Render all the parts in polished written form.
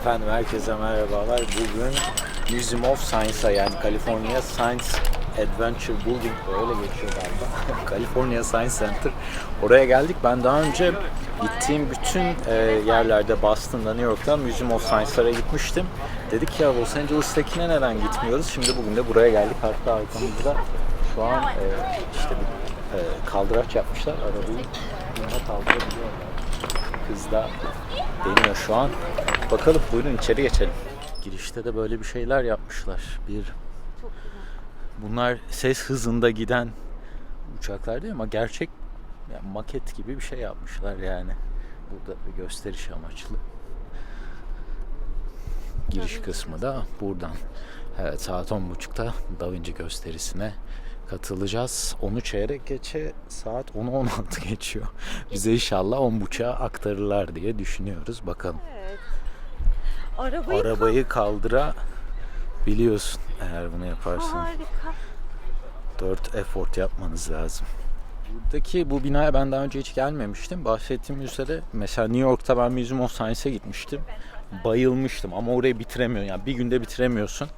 Efendim herkese merhabalar. Bugün Museum of Science'a yani California Science Adventure Building öyle geçiyor galiba. California Science Center. Oraya geldik. Ben daha önce gittiğim bütün yerlerde Boston'da, New York'ta Museum of Science'lara gitmiştim. Dedik ya Los Angeles'takine neden gitmiyoruz? Şimdi bugün de buraya geldik. Hatta arkamızda şu an işte bir kaldıraç yapmışlar. Arabayı yana kaldırabiliyorlar. Hız da deniyor şu an. Bakalım, buyurun içeri geçelim. Girişte de böyle bir şeyler yapmışlar. Bunlar ses hızında giden uçaklar değil ama gerçek yani maket gibi bir şey yapmışlar yani. Burada bir gösteriş amaçlı. Giriş kısmı da buradan. Evet, saat 10.30'da Da Vinci gösterisine katılacağız. 10'u çeyrek geçe, saat 10'u 16 geçiyor. Bize inşallah 10.30'a aktarırlar diye düşünüyoruz. Bakalım. Evet. Arabayı kaldırabiliyorsun eğer bunu yaparsan. Harika. 4 effort yapmanız lazım. Buradaki bu binaya ben daha önce hiç gelmemiştim. Bahsettiğim üzere mesela New York'ta ben Museum of Science'e gitmiştim. Bayılmıştım ama orayı bitiremiyorsun. Yani bir günde bitiremiyorsun.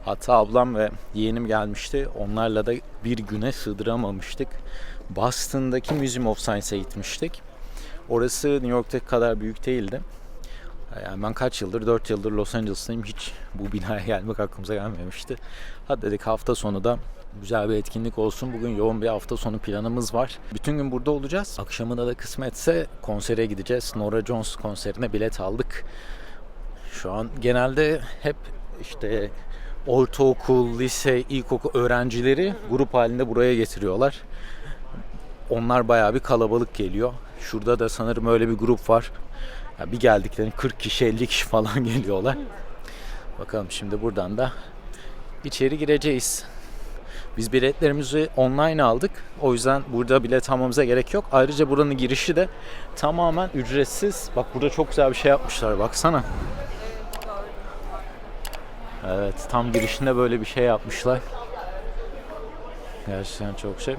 Hatta ablam ve yeğenim gelmişti. Onlarla da bir güne sığdıramamıştık. Boston'daki Museum of Science'e gitmiştik. Orası New York'taki kadar büyük değildi. Yani ben kaç yıldır, 4 yıldır Los Angeles'tayım. Hiç bu binaya gelmek aklımıza gelmemişti. Hadi dedik hafta sonu da güzel bir etkinlik olsun. Bugün yoğun bir hafta sonu planımız var. Bütün gün burada olacağız. Akşamına da kısmetse konsere gideceğiz. Norah Jones konserine bilet aldık. Şu an genelde hep işte ortaokul, lise, ilkokul öğrencileri grup halinde buraya getiriyorlar. Onlar bayağı bir kalabalık geliyor. Şurada da sanırım öyle bir grup var. Ya bir geldiklerinde 40 kişi, 50 kişi falan geliyorlar. Bakalım şimdi buradan da içeri gireceğiz. Biz biletlerimizi online aldık. O yüzden burada bilet almamıza gerek yok. Ayrıca buranın girişi de tamamen ücretsiz. Bak burada çok güzel bir şey yapmışlar. Baksana. Evet, tam girişinde böyle bir şey yapmışlar. Gerçekten çok şey.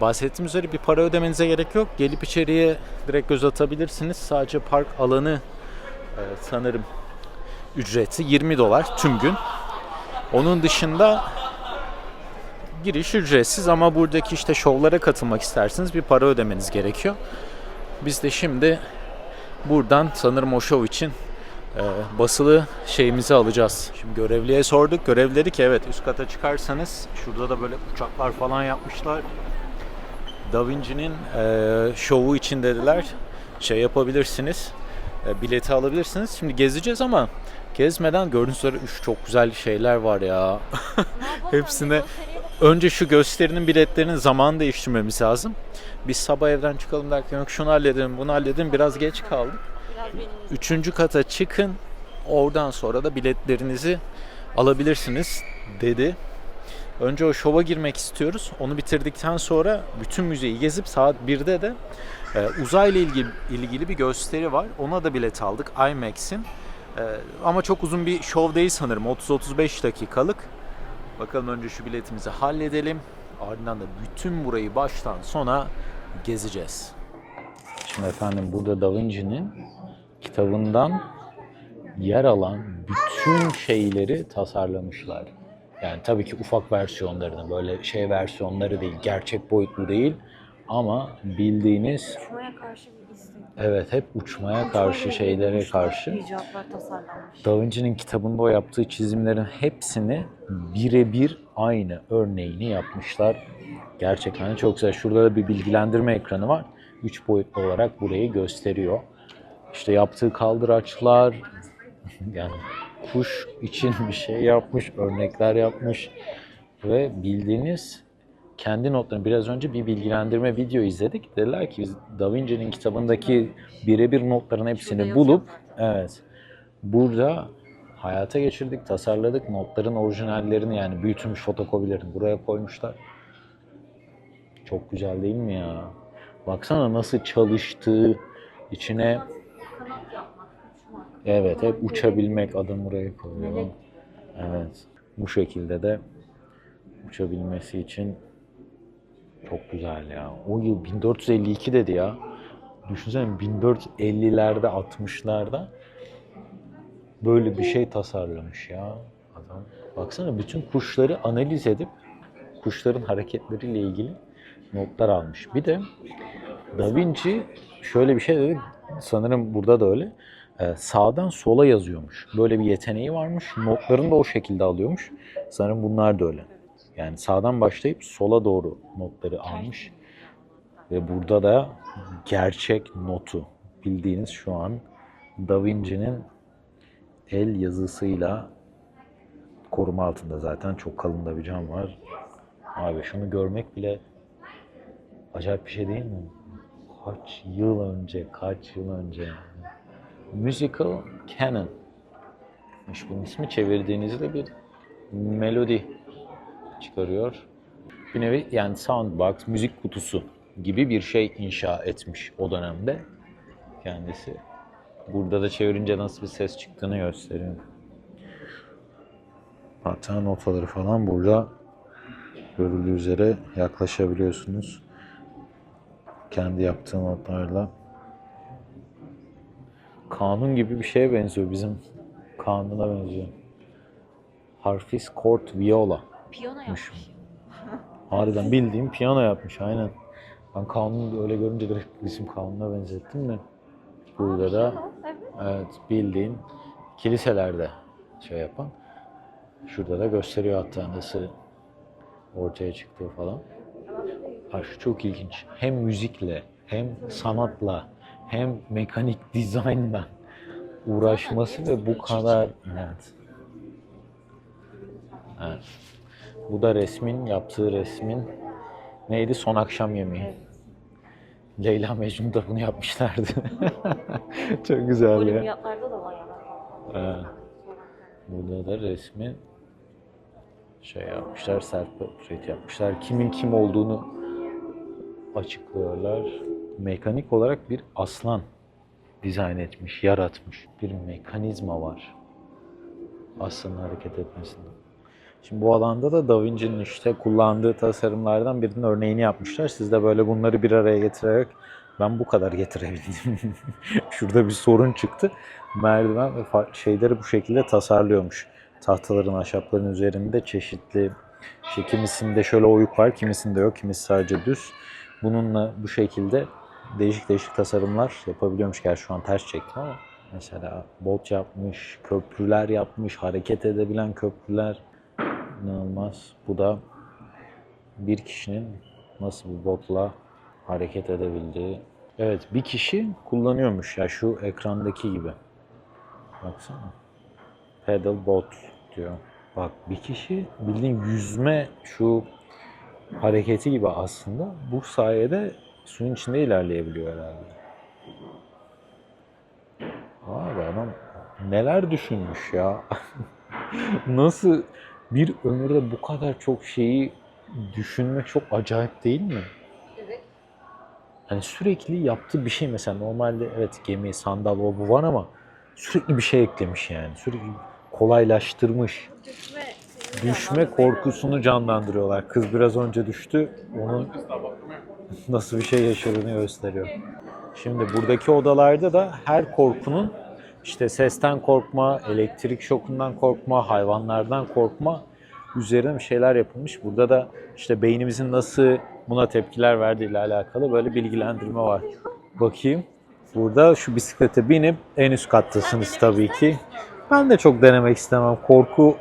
Bahsettiğim üzere bir para ödemenize gerek yok. Gelip içeriye direkt göz atabilirsiniz. Sadece park alanı sanırım ücreti $20 tüm gün. Onun dışında giriş ücretsiz ama buradaki işte şovlara katılmak isterseniz bir para ödemeniz gerekiyor. Biz de şimdi buradan sanırım o şov için basılı şeyimizi alacağız. Şimdi görevliye sorduk. Görevli dedi ki evet üst kata çıkarsanız şurada da böyle uçaklar falan yapmışlar. Da Vinci'nin şovu için dediler. Şey yapabilirsiniz. Bileti alabilirsiniz. Şimdi gezeceğiz ama gezmeden gördüğünüz üzere çok güzel şeyler var ya. Hepsine önce şu gösterinin biletlerinin zamanı değiştirmemiz lazım. Biz sabah evden çıkalım derken yok şunu halledelim, bunu halledelim. Biraz geç kaldık. 3. kata çıkın. Oradan sonra da biletlerinizi alabilirsiniz dedi. Önce o şova girmek istiyoruz. Onu bitirdikten sonra bütün müzeyi gezip saat 1'de de uzayla ilgili bir gösteri var. Ona da bilet aldık IMAX'in. Ama çok uzun bir şov değil sanırım. 30-35 dakikalık. Bakalım önce şu biletimizi halledelim. Ardından da bütün burayı baştan sona gezeceğiz. Şimdi efendim burada Da Vinci'nin kitabından yer alan bütün şeyleri tasarlamışlar. Yani tabii ki ufak versiyonlarını, böyle şey versiyonları değil, gerçek boyutlu değil ama bildiğiniz Uçmaya karşı bir istek. evet hep uçmaya karşı şeylere karşı. İcatlar tasarlanmış. Da Vinci'nin kitabında o yaptığı çizimlerin hepsini birebir aynı örneğini yapmışlar. Gerçekten çok güzel. Şurada da bir bilgilendirme ekranı var. 3 boyutlu olarak burayı gösteriyor. İşte yaptığı kaldıraçlar, yani kuş için bir şey yapmış, örnekler yapmış ve bildiğiniz kendi notlarını biraz önce bir bilgilendirme video izledik. Dediler ki biz Da Vinci'nin kitabındaki birebir notların hepsini bulup evet burada hayata geçirdik, tasarladık. Notların orijinallerini yani büyütülmüş fotokopilerini buraya koymuşlar. Çok güzel değil mi ya? Baksana nasıl çalıştığı, içine evet hep uçabilmek adam buraya koyuyor. Evet. Bu şekilde de uçabilmesi için çok güzel ya. O yıl 1452 dedi ya. Düşünsene 1450'lerde 60'larda böyle bir şey tasarlamış ya adam. Baksana bütün kuşları analiz edip kuşların hareketleriyle ilgili notlar almış. Bir de Da Vinci şöyle bir şey dedi. Sanırım burada da öyle. Sağdan sola yazıyormuş. Böyle bir yeteneği varmış. Notlarını da o şekilde alıyormuş. Sanırım bunlar da öyle. Yani sağdan başlayıp sola doğru notları almış. Ve burada da gerçek notu. Bildiğiniz şu an Da Vinci'nin el yazısıyla koruma altında zaten. Çok kalın da bir cam var. Abi şunu görmek bile acayip bir şey değil mi? Kaç yıl önce. Musical Canon. Bunun ismi çevirdiğinizde bir melodi çıkarıyor. Bir nevi yani soundbox, müzik kutusu gibi bir şey inşa etmiş o dönemde kendisi. Burada da çevirince nasıl bir ses çıktığını gösteriyor. Hatta notaları falan burada görüldüğü üzere yaklaşabiliyorsunuz. Kendi yaptığı notlarla. Kanun gibi bir şeye benziyor. Bizim kanuna benziyor. Harpsichord viola. Piyano yapmış. Harbiden bildiğim piyano yapmış aynen. Ben kanunu öyle görünce direkt bizim kanuna benzettim de. Burada da evet bildiğin kiliselerde şey yapan. Şurada da gösteriyor hatta nasıl ortaya çıktığı falan. Şu çok ilginç. Hem müzikle, hem sanatla, hem mekanik dizaynla uğraşması ve bu kadar... Evet. Evet. Bu da yaptığı resmin neydi? Son akşam yemeği. Evet. Leyla Mecnun da bunu yapmışlardı. Çok güzel ya. Olimpiyatlarda da var. Evet. Burada da resmi şey yapmışlar, self-portrait yapmışlar. Kimin kim olduğunu açıklıyorlar. Mekanik olarak bir aslan dizayn etmiş, yaratmış. Bir mekanizma var aslanın hareket etmesinde. Şimdi bu alanda da Da Vinci'nin işte kullandığı tasarımlardan birinin örneğini yapmışlar. Siz de böyle bunları bir araya getirerek ben bu kadar getirebildim. Şurada bir sorun çıktı. Merdiven ve şeyleri bu şekilde tasarlıyormuş. Tahtaların, ahşapların üzerinde çeşitli kimisinde şöyle oyuk var, kimisinde yok, kimisi sadece düz. Bununla bu şekilde değişik tasarımlar yapabiliyormuş. Gerçi şu an ters çektim ama mesela bot yapmış, köprüler yapmış, hareket edebilen köprüler. İnanılmaz. Bu da bir kişinin nasıl bir botla hareket edebildiği. Evet, bir kişi kullanıyormuş ya şu ekrandaki gibi. Baksana. Pedal bot diyor. Bak bir kişi bildiğin yüzme şu hareketi gibi aslında bu sayede suyun içinde ilerleyebiliyor herhalde. Abi adam neler düşünmüş ya. Nasıl bir ömürde bu kadar çok şeyi düşünmek çok acayip değil mi? Evet. Hani sürekli yaptığı bir şey mesela normalde evet gemi, sandal o bu var ama sürekli bir şey eklemiş yani. Sürekli kolaylaştırmış. Düşme korkusunu canlandırıyorlar. Kız biraz önce düştü. Onun nasıl bir şey yaşadığını gösteriyor. Şimdi buradaki odalarda da her korkunun işte sesten korkma, elektrik şokundan korkma, hayvanlardan korkma üzerine bir şeyler yapılmış. Burada da işte beynimizin nasıl buna tepkiler verdiğiyle alakalı böyle bilgilendirme var. Bakayım. Burada şu bisiklete binip en üst kattasınız tabii ki. Ben de çok denemek istemem. Korku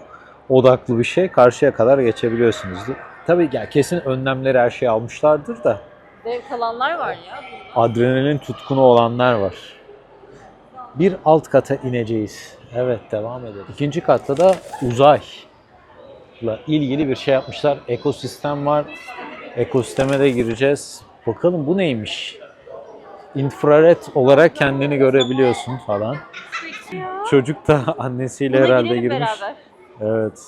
odaklı bir şey. Karşıya kadar geçebiliyorsunuz. Tabii ya kesin önlemleri her şeyi almışlardır da. Zevk alanlar var ya. Adrenalin tutkunu olanlar var. Bir alt kata ineceğiz. Evet devam edelim. İkinci katta da uzayla ilgili bir şey yapmışlar. Ekosistem var. Ekosisteme de gireceğiz. Bakalım bu neymiş? İnfrared olarak kendini görebiliyorsun falan. Çocuk da annesiyle Buna herhalde girelim girmiş. beraber. Evet.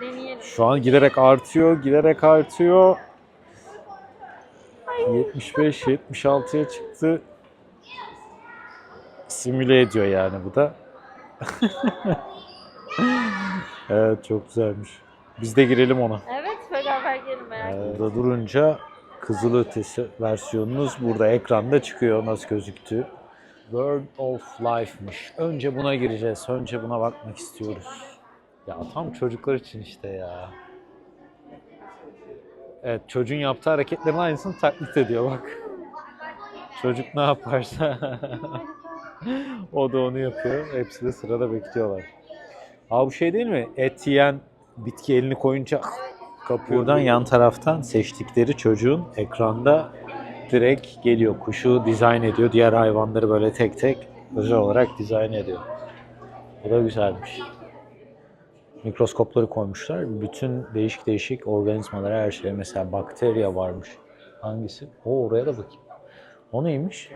Deneyelim. Şu an giderek artıyor. 75, 76'ya çıktı. Simüle ediyor yani bu da. Evet çok güzelmiş. Biz de girelim ona. Evet beraber gelin merak etme. Burada durunca kızılötesi versiyonunuz burada ekranda çıkıyor nasıl gözüktüğü. World of Life'mış. Önce buna gireceğiz. Önce buna bakmak istiyoruz. Ya tam çocuklar için işte ya. Evet, çocuğun yaptığı hareketlerin aynısını taklit ediyor bak. Çocuk ne yaparsa o da onu yapıyor. Hepsi de sırada bekliyorlar. Aa, bu şey değil mi? Et yiyen bitki elini koyunca kapıyor. Buradan yan taraftan seçtikleri çocuğun ekranda direkt geliyor. Kuşu dizayn ediyor. Diğer hayvanları böyle tek tek özel olarak dizayn ediyor. Bu da güzelmiş. Mikroskopları koymuşlar. Bütün değişik değişik organizmalara, her şeye. Mesela bakterya varmış. Hangisi? O, oraya da bakayım. O neymiş?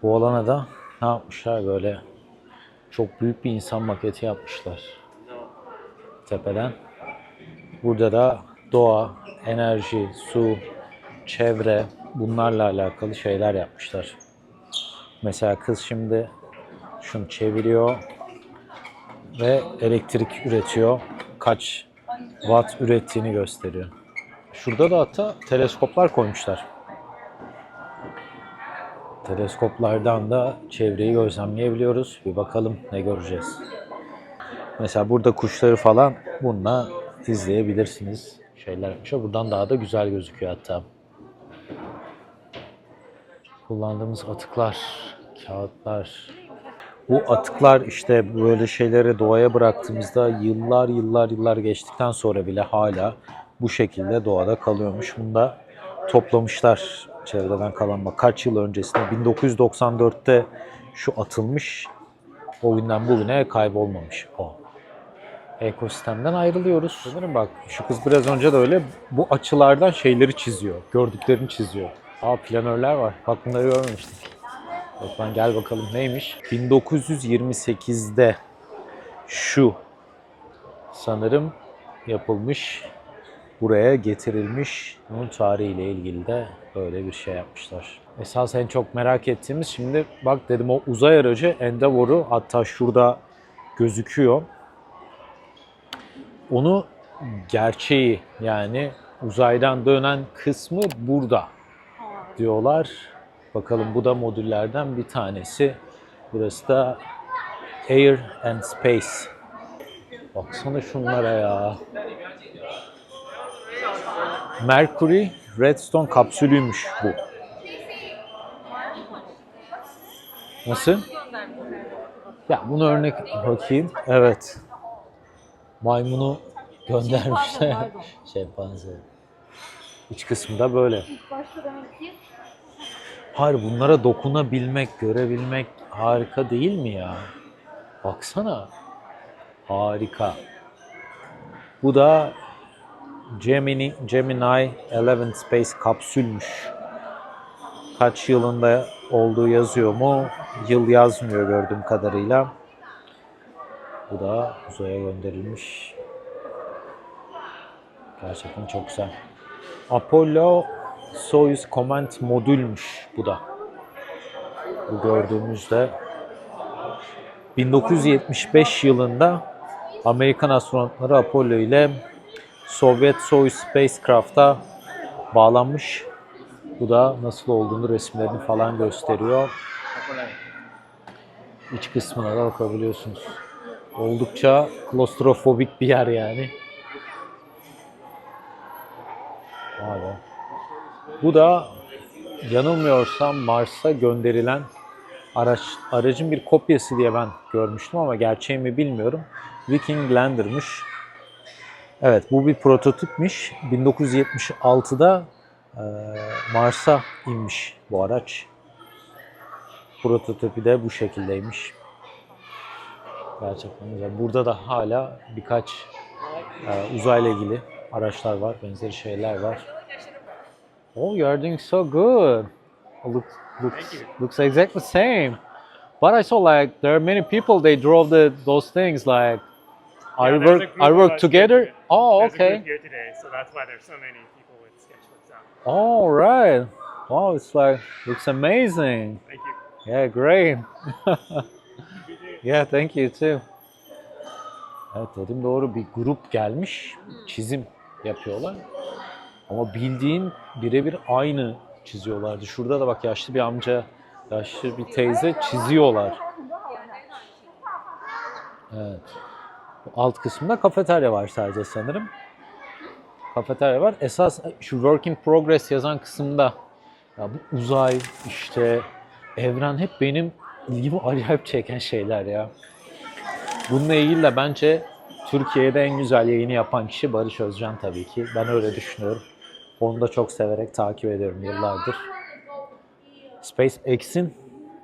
Bu alana da ne yapmışlar, böyle çok büyük bir insan maketi yapmışlar. Tepeden. Burada da doğa, enerji, su, çevre, bunlarla alakalı şeyler yapmışlar. Mesela kız şimdi şunu çeviriyor ve elektrik üretiyor. Kaç watt ürettiğini gösteriyor. Şurada da hatta teleskoplar koymuşlar. Teleskoplardan da çevreyi gözlemleyebiliyoruz. Bir bakalım ne göreceğiz. Mesela burada kuşları falan bununla izleyebilirsiniz. Şeyler yapmışlar. Buradan daha da güzel gözüküyor hatta. Kullandığımız atıklar, kağıtlar. Bu atıklar işte böyle şeyleri doğaya bıraktığımızda yıllar geçtikten sonra bile hala bu şekilde doğada kalıyormuş. Bunu da toplamışlar çevreden kalan. Bak, kaç yıl öncesinde 1994'te şu atılmış. O günden bugüne kaybolmamış o. Ekosistemden ayrılıyoruz. Sanırım bak, şu kız biraz önce de öyle bu açılardan şeyleri çiziyor. Gördüklerini çiziyor. Aa, planörler var. Bak, bunları görmemiştik. Lütfen gel bakalım neymiş. 1928'de şu sanırım yapılmış. Buraya getirilmiş. Bunun tarihiyle ilgili de böyle bir şey yapmışlar. Esas en çok merak ettiğimiz, şimdi bak dedim, o uzay aracı Endeavour'u hatta şurada gözüküyor. Onu gerçeği, yani uzaydan dönen kısmı burada diyorlar. Bakalım, bu da modüllerden bir tanesi. Burası da Air and Space. Baksana şunlara ya. Mercury Redstone kapsülüymüş bu. Nasıl? Ya bunu örnek bakayım. Evet. Maymunu göndermişler. Şempanze. İç kısmı da böyle. İlk başta demek ki Hayır, bunlara dokunabilmek, görebilmek harika değil mi ya? Baksana. Harika. Bu da Gemini 11 Space kapsülmüş. Kaç yılında olduğu yazıyor mu? Yıl yazmıyor gördüğüm kadarıyla. Bu da uzaya gönderilmiş. Gerçekten çok güzel. Apollo Soyuz Command modülmüş bu da. Bu gördüğümüzde 1975 yılında Amerikan astronotları Apollo ile Sovyet Soyuz Spacecraft'a bağlanmış. Bu da nasıl olduğunu, resimlerini falan gösteriyor. İç kısmına da bakabiliyorsunuz. Oldukça klostrofobik bir yer yani. Vay. Bu da yanılmıyorsam Mars'a gönderilen aracın bir kopyası diye ben görmüştüm ama gerçeği mi bilmiyorum. Viking Lander'mış. Evet, bu bir prototipmiş. 1976'da Mars'a inmiş bu araç. Prototipi de bu şekildeymiş. Gerçekten güzel. Burada da hala birkaç uzayla ilgili araçlar var, benzeri şeyler var. Oh, you are doing so good. Looks exactly the same. But I saw like there are many people, they drove those things like. Yeah, I there's a work group of us together. here. Oh, There's a okay. group here today, so that's why there's so many people with sketchbooks out. All right. Wow, it's like looks amazing. Thank you. Yeah, great. Yeah, thank you too. Evet, dedim doğru, bir grup gelmiş, çizim yapıyorlar. Ama bildiğin birebir aynı çiziyorlardı. Şurada da bak, yaşlı bir amca Yaşlı bir teyze çiziyorlar. Evet. Bu alt kısmında kafeterya var sadece sanırım. Kafeterya var. Esas şu work in progress yazan kısımda ya bu uzay, işte evren hep benim ilgimi acayip çeken şeyler ya. Bununla ilgili de bence Türkiye'de en güzel yayını yapan kişi Barış Özcan tabii ki. Ben öyle düşünüyorum. Onu da çok severek takip ediyorum yıllardır. SpaceX'in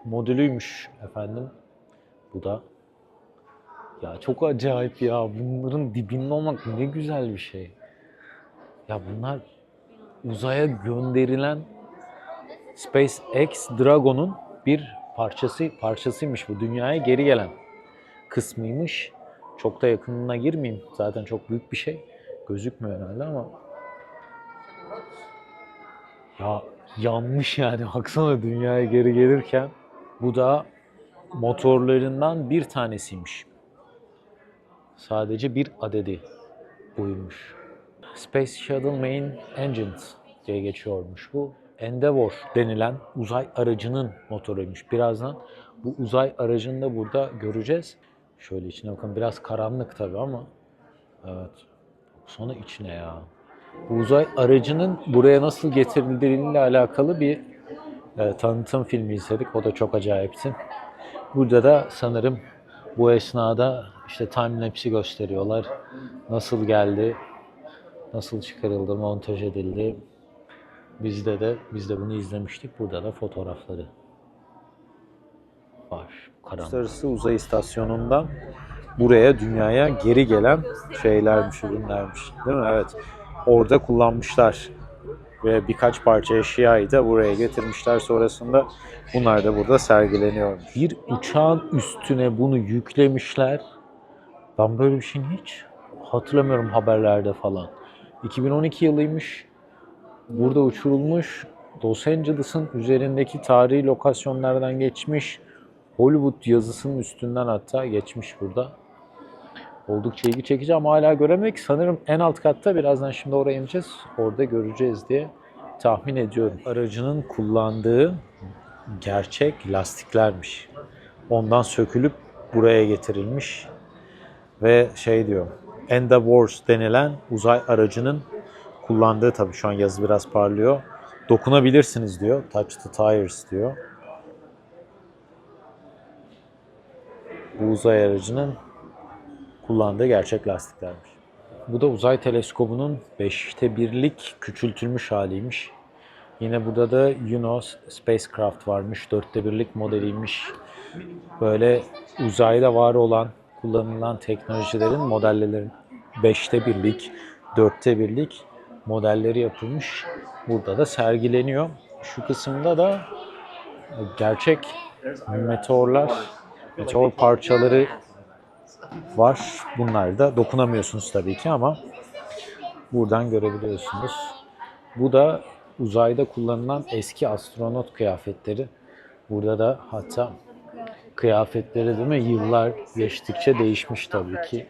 modülüymüş efendim. Bu da. Ya çok acayip ya. Bunların dibinde olmak ne güzel bir şey. Ya bunlar uzaya gönderilen SpaceX Dragon'un bir parçasıymış bu. Dünyaya geri gelen kısmıymış. Çok da yakınına girmeyeyim. Zaten çok büyük bir şey. Gözükmüyor herhalde ama. Ya yanmış yani. Baksana dünyaya geri gelirken. Bu da motorlarından bir tanesiymiş. Sadece bir adedi buymuş. Space Shuttle Main Engines diye geçiyormuş bu. Endeavour denilen uzay aracının motoruymuş. Birazdan bu uzay aracını da burada göreceğiz. Şöyle içine bakın, biraz karanlık tabii ama evet. Sonra içine ya. Bu uzay aracının buraya nasıl getirildiğiyle alakalı bir tanıtım filmi izledik. O da çok acayipti. Burada da sanırım bu esnada işte time-lapse'i gösteriyorlar. Nasıl geldi, nasıl çıkarıldı, montaj edildi. Biz de bunu izlemiştik. Burada da fotoğrafları var. Uluslararası Uzay İstasyonu'ndan buraya, dünyaya geri gelen şeylermiş, ürünlermiş. Değil mi? Evet. Orada kullanmışlar. Ve birkaç parça eşyayı da buraya getirmişler sonrasında. Bunlar da burada sergileniyor. Bir uçağın üstüne bunu yüklemişler. Ben böyle bir şeyin hiç hatırlamıyorum haberlerde falan. 2012 yılıymış. Burada uçurulmuş. Los Angeles'ın üzerindeki tarihi lokasyonlardan geçmiş. Hollywood yazısının üstünden hatta geçmiş burada. Oldukça ilgi çekici ama hala göremedik. Sanırım en alt katta, birazdan şimdi oraya ineceğiz. Orada göreceğiz diye tahmin ediyorum. Aracının kullandığı gerçek lastiklermiş. Ondan sökülüp buraya getirilmiş. Ve şey diyor, Endeavour denilen uzay aracının kullandığı, tabii şu an yazı biraz parlıyor. Dokunabilirsiniz diyor. Touch the tires diyor. Bu uzay aracının kullandığı gerçek lastiklermiş. Bu da uzay teleskobunun 5'te 1'lik küçültülmüş haliymiş. Yine burada da Juno Spacecraft varmış. 4'te 1'lik modeliymiş. Böyle uzayda var olan, kullanılan teknolojilerin modellerin 5'te 1'lik, 4'te 1'lik modelleri yapılmış. Burada da sergileniyor. Şu kısımda da gerçek meteor parçaları var. Bunlar da dokunamıyorsunuz tabii ki ama buradan görebiliyorsunuz. Bu da uzayda kullanılan eski astronot kıyafetleri. Burada da hatta kıyafetleri, değil mi? Yıllar geçtikçe değişmiş tabii ki.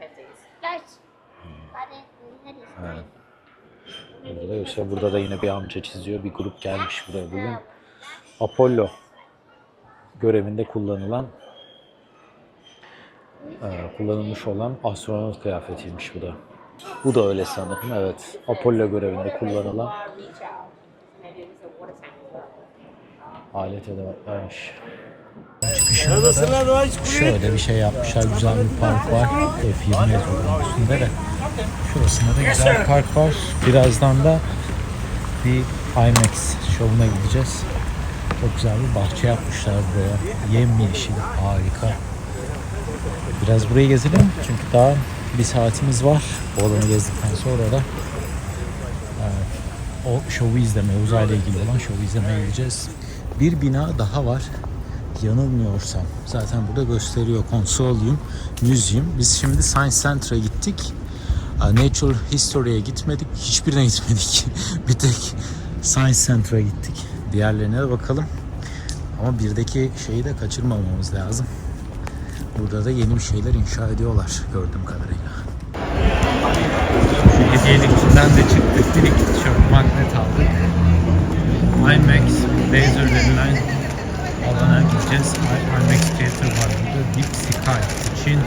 Evet. Burada da yine bir amca çiziyor. Bir grup gelmiş buraya bugün. Apollo görevinde kullanılmış olan astronot kıyafetiymiş bu da. Bu da öyle sanırım. Evet. Apollo görevinde kullanılan alet edevatlarmış. Şöyle bir şey yapmışlar. Güzel bir park var. F20 yazıyor üstünde de. Şurasında da güzel bir park var. Birazdan da bir IMAX şovuna gideceğiz. Çok güzel bir bahçe yapmışlar buraya. Yemyeşil, harika. Biraz burayı gezelim çünkü daha bir saatimiz var. Bu alanı gezdikten sonra da o şovu izlemeye, uzayla ilgili olan şovu izlemeye gideceğiz. Bir bina daha var. Yanılmıyorsam. Zaten burada gösteriyor. Consolium Museum. Biz şimdi Science Center'a gittik. Natural History'ye gitmedik. Hiçbirine gitmedik. Bir tek Science Center'a gittik. Diğerlerine de bakalım. Ama birdeki şeyi de kaçırmamamız lazım. Burada da yeni bir şeyler inşa ediyorlar gördüğüm kadarıyla. Hediyelikçinden de çıktık. Bir iki tişört, magnet aldık. IMAX, laser denilen alana gideceğiz. IMAX Theater var burada. Deep Sky için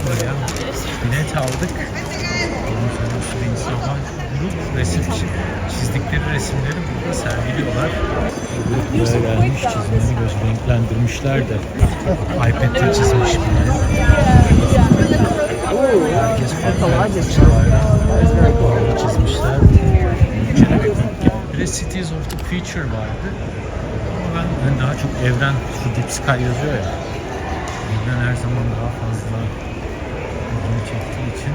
buraya bilet aldık. Ondan sonra bir sürü insan var. Grup resim çizdikleri resimleri burada sergiliyorlar. Grup buraya gelmiş, çizimlerini renklendirmişler de. iPad'de çizmiş bunu. Herkes farklı açılardan çizmişler. Bir de Cities of the Future vardı. Ama ben daha çok evren, şu Deep Sky yazıyor ya. Evren her zaman daha fazla ilgimi çektiği için.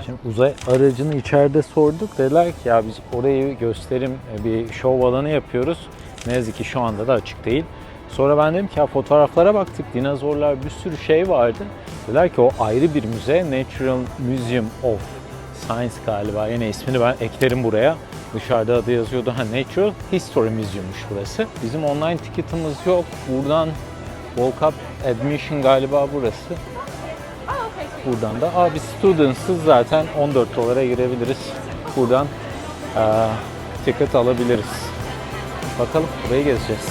Şimdi uzay aracını içeride sorduk. Dediler ki ya biz orayı gösterim bir şov alanı yapıyoruz. Ne yazık ki şu anda da açık değil. Sonra ben dedim ki ya fotoğraflara baktık. Dinozorlar bir sürü şey vardı. Dediler ki o ayrı bir müze. Natural Museum of Science galiba. Yine ismini ben eklerim buraya. Dışarıda adı yazıyordu. Natural History Museum'muş burası. Bizim online tiketimiz yok. Buradan Walk Up Admission galiba burası. Buradan da biz students'ız zaten 14 dolara girebiliriz. Buradan ticket alabiliriz. Bakalım burayı gezeceğiz.